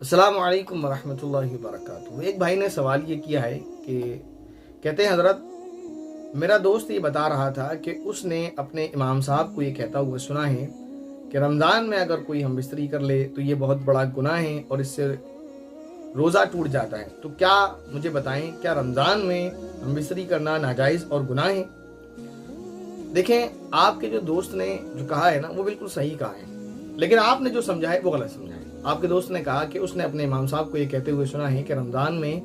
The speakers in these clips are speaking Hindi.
अस्सलामु अलैकुम वरहमतुल्लाहि वबरकातुहू। एक भाई ने सवाल ये किया है कि कहते हैं हज़रत, मेरा दोस्त ये बता रहा था कि उसने अपने इमाम साहब को ये कहता हुआ सुना है कि रमज़ान में अगर कोई हम बिस्तरी कर ले तो ये बहुत बड़ा गुनाह है और इससे रोज़ा टूट जाता है। तो क्या मुझे बताएं, क्या रमज़ान में हम बिस्तरी करना नाजायज़ और गुनाह है? देखें, आपके जो दोस्त ने जो कहा है ना, वो बिल्कुल सही कहा है, लेकिन आपने जो समझा है वो गलत समझा है। आपके दोस्त ने कहा कि उसने अपने इमाम साहब को ये कहते हुए सुना है कि रमज़ान में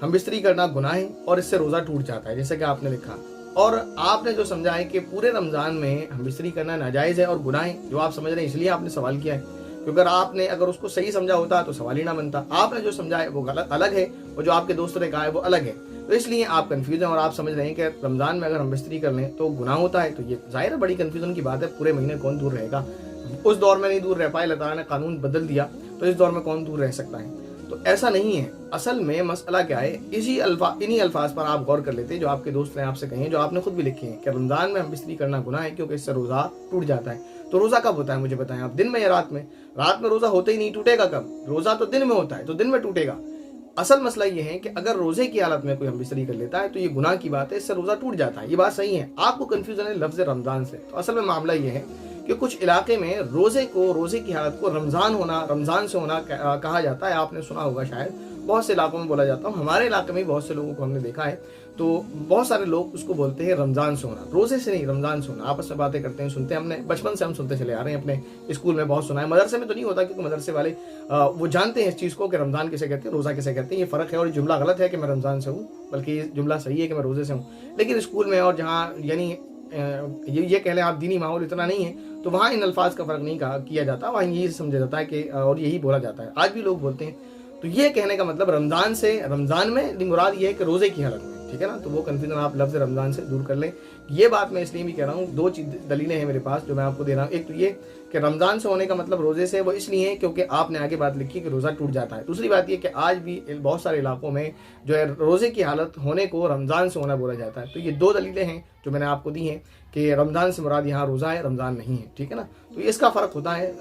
हम बिस्तरी करना गुनाह है और इससे रोज़ा टूट जाता है, जैसे कि आपने लिखा। और आपने जो समझा है कि पूरे रमज़ान में हम बिस्तरी करना नाजायज़ है और गुनाह है, जो आप समझ रहे हैं, इसलिए आपने सवाल किया है। क्योंकि अगर उसको सही समझा होता तो सवाल ही ना बनता। आपने जो समझा है वो गलत अलग है और जो आपके दोस्त ने कहा है वो अलग है। तो इसलिए आप कंफ्यूज हैं और आप समझ रहे हैं कि रमज़ान में अगर हम बिस्तरी कर लें तो गुनाह होता है। तो ये ज़ाहिर है बड़ी कंफ्यूजन की बात है। पूरे महीने कौन दूर रहेगा? उस दौर में नहीं दूर रह पाए, अल्लाह ताला ने कानून बदल दिया, तो इस दौर में कौन दूर रह सकता है? तो ऐसा नहीं है। असल में मसला क्या है, इन्हीं अल्फाज पर आप गौर कर लेते हैं जो आपके दोस्त ने आपसे कहे, जो आपने खुद भी लिखे हैं कि रमज़ान में हम बिस्तरी करना गुनाह है क्योंकि इससे रोज़ा टूट जाता है। तो रोज़ा कब होता है मुझे बताएं आप? दिन में या रात में? रात में रोज़ा होता ही नहीं, टूटेगा कब? रोज़ा तो दिन में होता है, तो दिन में टूटेगा। असल मसला ये है कि अगर रोजे की हालत में कोई हम बिस्तरी कर लेता है तो ये गुनाह की बात है, इससे रोजा टूट जाता है। ये बात सही है। आपको कंफ्यूजन है लफ्ज रमजान से। तो असल में मामला ये है कि कुछ इलाके में रोजे की हालत को रमजान से होना कहा जाता है। आपने सुना होगा शायद, बहुत से इलाकों में बोला जाता है। हमारे इलाके में बहुत से लोगों को हमने देखा है, तो बहुत सारे लोग उसको बोलते हैं रमजान से होना, रोजे से नहीं, रमजान से होना। आपस में बातें करते हैं, सुनते हैं। हमने बचपन से हम सुनते चले आ रहे हैं, अपने स्कूल में बहुत सुना है। मदरसे में तो नहीं होता, क्योंकि मदरसे वाले वो जानते हैं इस चीज़ को कि रमजान किसे कहते हैं, रोज़ा किसे कहते हैं। ये फ़र्क है और ये जुमला गलत है कि मैं रमजान से हूँ, बल्कि ये जुमला सही है कि मैं रोज़े से हूँ। लेकिन स्कूल में और जहाँ यानी ये कह लें आप, दीनी माहौल इतना नहीं है, तो वहाँ इन अल्फाज का फ़र्क नहीं किया जाता। वहाँ यही समझा जाता है कि और यही बोला जाता है। आज भी लोग बोलते हैं। तो ये कहने का मतलब रमज़ान में मुराद ये है कि रोज़े की हालत में, ठीक है ना? तो वो कन्फ्यूजन आप लफ्ज़ रमज़ान से दूर कर लें। ये बात मैं इसलिए भी कह रहा हूँ, दो दलीलें हैं मेरे पास जो मैं आपको दे रहा हूँ। एक तो ये कि रमज़ान से होने का मतलब रोज़े से, वो इसलिए है क्योंकि आपने आगे बात लिखी कि रोज़ा टूट जाता है। दूसरी बात ये कि आज भी बहुत सारे इलाकों में जो है रोज़े की हालत होने को रमज़ान से होना बोला जाता है। तो ये दो दलीलें हैं जो मैंने आपको दी हैं कि रमज़ान से मुराद यहाँ रोज़ा है, रमज़ान नहीं है, ठीक है ना? तो इसका फ़र्क होता है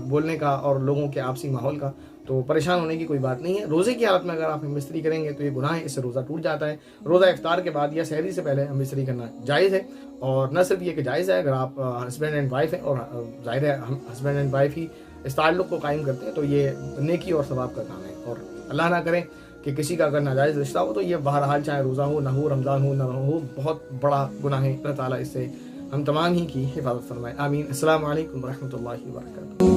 बोलने का और लोगों के आपसी माहौल का। तो परेशान होने की कोई बात नहीं है। रोज़े की हालत में अगर आप हम बिस्तरी करेंगे तो ये गुनाह है, इससे रोज़ा टूट जाता है। रोज़ा इफ्तार के बाद या सहरी से पहले हम बिस्तरी करना जायज़ है। और न सिर्फ ये कि जायज़ है, अगर आप हस्बैंड एंड वाइफ हैं और ज़ाहिर है हम हस्बैंड एंड वाइफ ही इस ताल्लुक़ को कायम करते हैं, तो ये नेकी और सवाब का काम है। और अल्लाह ना करे कि किसी का अगर नाजायज़ रिश्ता हो, तो ये बहरहाल चाहे रोज़ा हो ना हो, रमज़ान हो ना हो, बहुत बड़ा गुनाह है। अल्लाह ताला इससे हम तमाम ही की हिफाजत फरमाए। आमीन। अस्सलामु अलैकुम वरहमतुल्लाहि वबरकातुहू।